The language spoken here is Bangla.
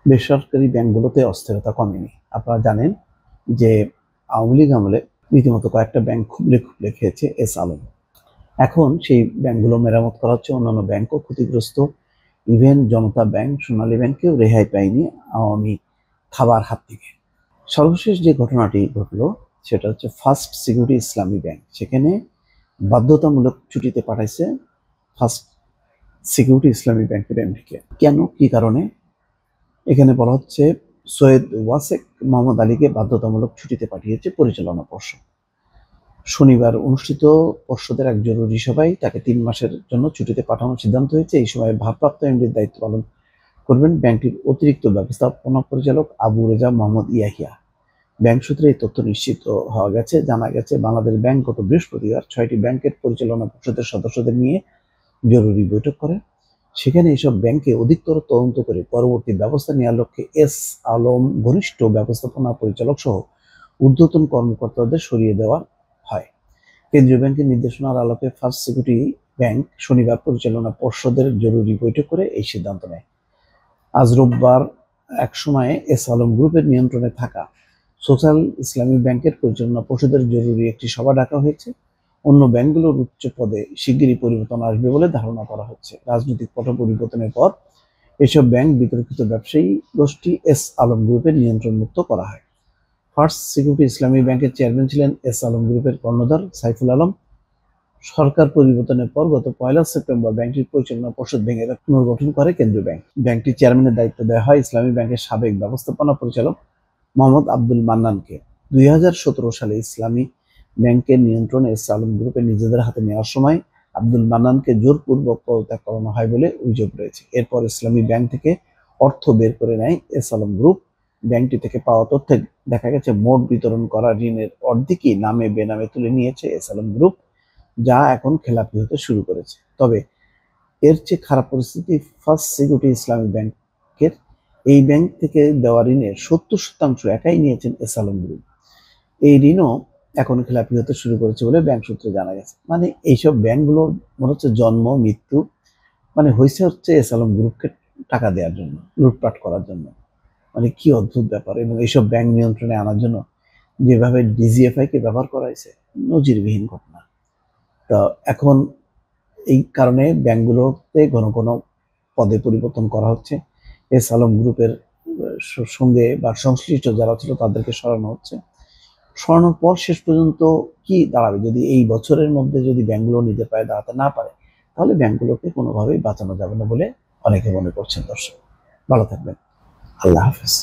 বেসরকারি ব্যাংকগুলোতে অস্থিরতা কমেনি। আপনারা জানেন যে আওয়ামী লীগ আমলে রীতিমতো কয়েকটা ব্যাংক খুবলে খুবলে খেয়েছে এস আলম। এখন সেই ব্যাংকগুলো মেরামত করা হচ্ছে, অন্যান্য ব্যাংকও ক্ষতিগ্রস্ত। ইভেন জনতা ব্যাংক, সোনালী ব্যাংকেও রেহাই পায়নি আওয়ামী খাবার হাত থেকে। সর্বশেষ যে ঘটনাটি ঘটলো সেটা হচ্ছে ফার্স্ট সিকিউরিটি ইসলামী ব্যাংক। সেখানে বাধ্যতামূলক ছুটিতে পাঠাইছে ফার্স্ট সিকিউরিটি ইসলামী ব্যাংকের এমডিকে। কেন, কি কারণে? এখানে বলা হচ্ছে সৈয়দ ওয়াসেক মোহাম্মদ আলীকে বাধ্যতামূলক ছুটিতে পাঠিয়েছে পরিচালনা পর্ষদ। শনিবার অনুষ্ঠিত পর্ষদের এক জরুরি সভায় তাকে 3 মাসের জন্য ছুটিতে পাঠানোর সিদ্ধান্ত হয়েছে। এই সময় ভারপ্রাপ্ত এমডির দায়িত্ব পালন করবেন ব্যাংকটির অতিরিক্ত ব্যবস্থাপনা পরিচালক আবু রেজা মোহাম্মদ ইয়াহিয়া। ব্যাংক সূত্রে এই তথ্য নিশ্চিত হওয়া গেছে। জানা গেছে, বাংলাদেশ ব্যাংক গত বৃহস্পতিবার 6টি ব্যাংকের পরিচালনা পর্ষদের সদস্যদের নিয়ে জরুরি বৈঠক করে। সেখানে এসব ব্যাংকে অধিকতর তদন্ত করে পরবর্তী ব্যবস্থা নেওয়ার লক্ষ্যে এস আলম ঘনিষ্ঠ ব্যবস্থাপনা পরিচালক সহ ঊর্ধ্বতন কর্মকর্তাদের সরিয়ে দেওয়া হয়। কেন্দ্রীয় ব্যাংকের নির্দেশনার আলোকে ফার্স্ট সিকিউরিটি ব্যাংক শনিবার পরিচালনা পর্ষদের জরুরি বৈঠক করে এই সিদ্ধান্ত নেয়। আজ রোববার এক সময়ে এস আলম গ্রুপের নিয়ন্ত্রণে থাকা সোশ্যাল ইসলামিক ব্যাংকের পরিচালনা পর্ষদের জরুরি একটি সভা ডাকা হয়েছে। অন্য ব্যাংকগুলোর উচ্চ পদে শিগগিরই পরিবর্তন আসবে বলে ধারণা করা হচ্ছে। রাজনৈতিক পট পরিবর্তনের পর এসব ব্যাংক বিতর্কিত ব্যবসায়ী গোষ্ঠী এস আলম গ্রুপের নিয়ন্ত্রণমুক্ত করা হয়। ফার্স্ট সিকিউরিটি ইসলামী ব্যাংকের চেয়ারম্যান ছিলেন এস আলম গ্রুপের কর্ণধার সাইফুল আলম। সরকার পরিবর্তনের পর গত 1 সেপ্টেম্বর ব্যাংকটির পরিচালনা পর্ষদ ভেঙে পুনর্গঠন করে কেন্দ্রীয় ব্যাংক। ব্যাংকটির চেয়ারম্যানের দায়িত্ব দেওয়া হয় ইসলামী ব্যাংকের সাবেক ব্যবস্থাপনা পরিচালক মোহাম্মদ আব্দুল মান্নানকে। 2017 সালে ইসলামী ব্যাংকের নিয়ন্ত্রণ এস আলম গ্রুপের নিজেদের হাতে নেওয়ার সময় আব্দুল মান্নানকে জোরপূর্বক পদত্যাগ করানো হয় বলে অভিযোগ রয়েছে। এরপর ইসলামী ব্যাংক থেকে অর্থ বের করে নেয় এস আলম গ্রুপ। ব্যাংকটি থেকে পাওয়া তথ্যে দেখা গেছে, মোট বিতরণ করা ঋণের অর্ধেকই নামে বেনামে তুলে নিয়েছে এস আলম গ্রুপ, যা এখন খেলাপি হতে শুরু করেছে। তবে এর চেয়ে খারাপ পরিস্থিতি ফার্স্ট সিকিউরিটি ইসলামী ব্যাংকের। এই ব্যাংক থেকে দেওয়া ঋণের 70% একাই নিয়েছেন এস আলম গ্রুপ। এই ঋণও এখন খেলাপি হতে শুরু করেছে বলে ব্যাংক সূত্রে জানা গেছে। মানে এইসব ব্যাংকগুলোর মনে হচ্ছে জন্ম মৃত্যু হয়েছে হচ্ছে এস আলম গ্রুপকে টাকা দেওয়ার জন্য, লুটপাট করার জন্য। কি অদ্ভুত ব্যাপার! এবং এইসব ব্যাংক নিয়ন্ত্রণে আনার জন্য যেভাবে ডিজিএফআই কে ব্যবহার করা হয়েছে, নজিরবিহীন ঘটনা। তো এখন এই কারণে ব্যাংকগুলোতে ঘন ঘন পদে পরিবর্তন করা হচ্ছে। এস আলম গ্রুপের সঙ্গে বা সংশ্লিষ্ট যারা ছিল তাদেরকে সরানো হচ্ছে। সরানোর পর শেষ পর্যন্ত কি দাঁড়াবে? যদি এই বছরের মধ্যে যদি ব্যাংকগুলো নিজের পায়ে দাঁড়াতে না পারে, তাহলে ব্যাংকগুলোকে কোনোভাবেই বাঁচানো যাবে না বলে অনেকে মনে করছেন। দর্শক, ভালো থাকবেন। আল্লাহ হাফেজ।